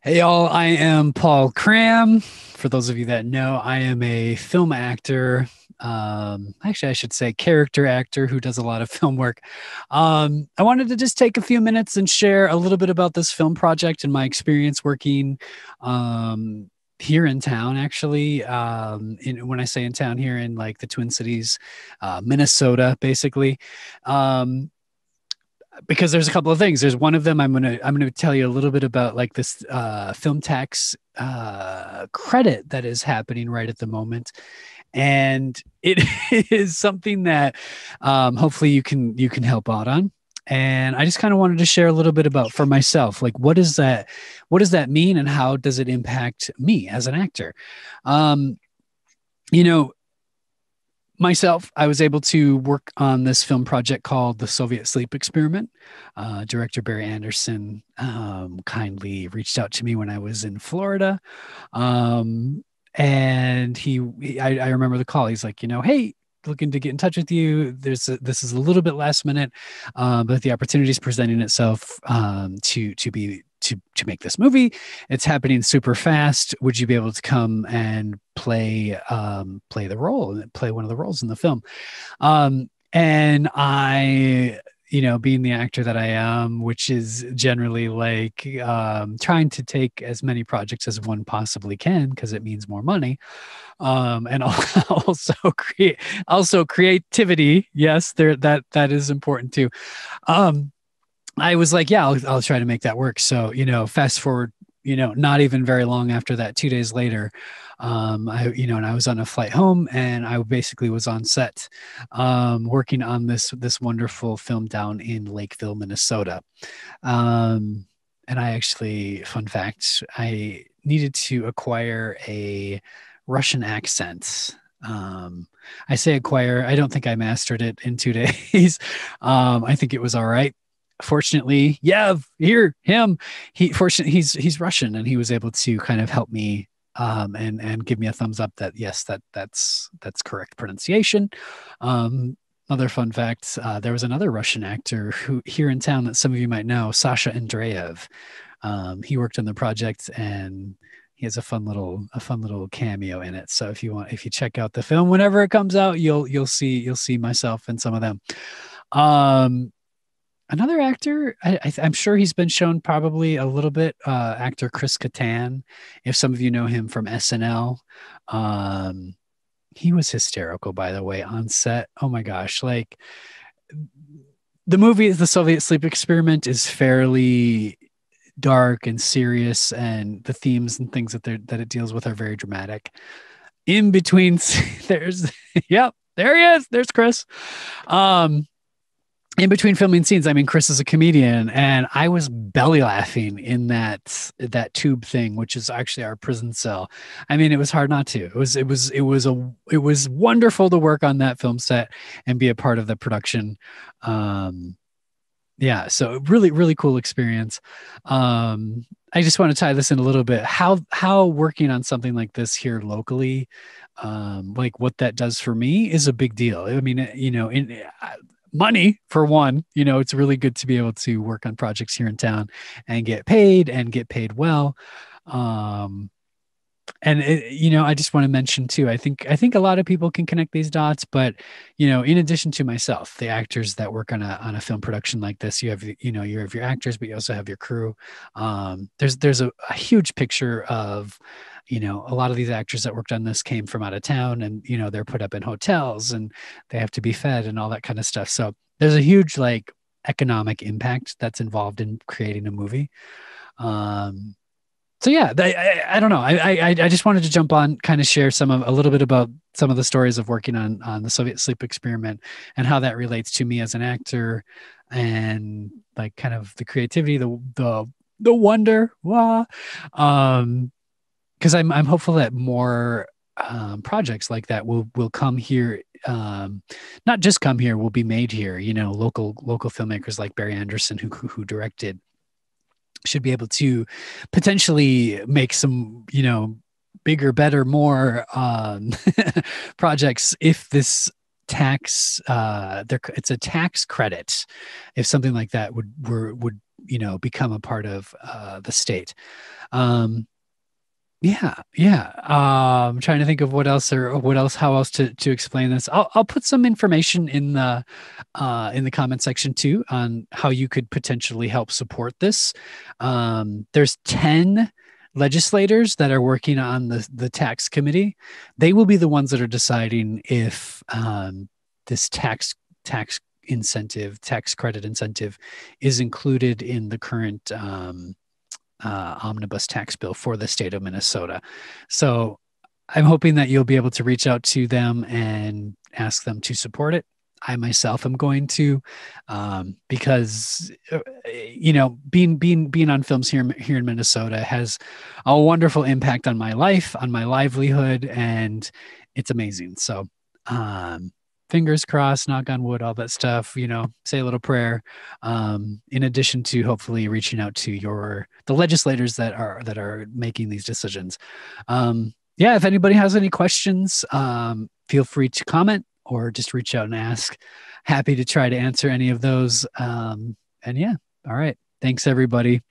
Hey y'all, I am Paul Cram. For those of you that know, I am a film actor. Actually, I should say character actor who does a lot of film work. I wanted to just take a few minutes and share a little bit about this film project and my experience working um, here in town, actually. When I say in town, here in like the Twin Cities, Minnesota, basically. Um, because there's a couple of things. There's one of them I'm gonna tell you a little bit about like this film tax credit that is happening right at the moment, and it is something that hopefully you can help out on. And I just kind of wanted to share a little bit about for myself, like what does that mean, and how does it impact me as an actor? Um, you know, myself, I was able to work on this film project called The Soviet Sleep Experiment. Director Barry Anderson kindly reached out to me when I was in Florida. And I remember the call. He's like, hey, looking to get in touch with you. This is a little bit last minute, but the opportunity is presenting itself to make this movie. It's happening super fast. Would you be able to come and play the role, play one of the roles in the film? And I, being the actor that I am, which is generally like trying to take as many projects as one possibly can because it means more money. And also also creativity. Yes, that is important too. Um, I was like, yeah, I'll try to make that work. So, fast forward, not even very long after that, 2 days later, and I was on a flight home, and I basically was on set, working on this wonderful film down in Lakeville, Minnesota. And I actually, fun fact, I needed to acquire a Russian accent. I say acquire. I don't think I mastered it in 2 days. I think it was all right. Fortunately, yeah, here him. He's Russian, and he was able to kind of help me and give me a thumbs up that yes, that's correct pronunciation. Other fun facts: there was another Russian actor who here in town that some of you might know, Sasha Andreev. He worked on the project, and he has a fun little cameo in it. So if you check out the film whenever it comes out, you'll see myself in some of them. Um, Another actor, I'm sure he's been shown probably a little bit. Actor Chris Kattan, if some of you know him from SNL, um, he was hysterical, by the way, on set. Oh my gosh, like the movie, The Soviet Sleep Experiment, is fairly dark and serious, and the themes and things that it deals with are very dramatic. In between, there's, yep, there he is. There's Chris. Um, in between filming scenes, I mean, Chris is a comedian, and I was belly laughing in that tube thing, which is actually our prison cell. I mean, it was hard not to. It was wonderful to work on that film set and be a part of the production. Um, yeah, so really, really cool experience. I just want to tie this in a little bit. How working on something like this here locally, like what that does for me is a big deal. I mean, in money for one, it's really good to be able to work on projects here in town and get paid well. Um, and I just want to mention too, I think a lot of people can connect these dots, but in addition to myself, the actors that work on a film production like this, you have your actors, but you also have your crew. There's a huge picture of a lot of these actors that worked on this came from out of town, and they're put up in hotels, and they have to be fed and all that kind of stuff. So there's a huge like economic impact that's involved in creating a movie. um so yeah, I don't know. I just wanted to jump on, kind of share a little bit about some of the stories of working on the Soviet Sleep Experiment and how that relates to me as an actor, and like kind of the creativity, the wonder, because I'm hopeful that more projects like that will come here. Not just come here, will be made here. Local filmmakers like Barry Anderson, who directed, should be able to potentially make some, bigger, better, more projects if this it's a tax credit. If something like that would become a part of the state. Um, yeah. I'm trying to think of what else or what else, how else to explain this. I'll put some information in the comment section too on how you could potentially help support this. There's 10 legislators that are working on the tax committee. They will be the ones that are deciding if this tax incentive, tax credit incentive, is included in the current omnibus tax bill for the state of Minnesota. So I'm hoping that you'll be able to reach out to them and ask them to support it. I myself am going to, because being on films here in Minnesota has a wonderful impact on my life, on my livelihood, and it's amazing. So, fingers crossed, knock on wood, all that stuff. Say a little prayer. In addition to hopefully reaching out to the legislators that are making these decisions. Yeah, if anybody has any questions, feel free to comment or just reach out and ask. Happy to try to answer any of those. And yeah, all right. Thanks, everybody.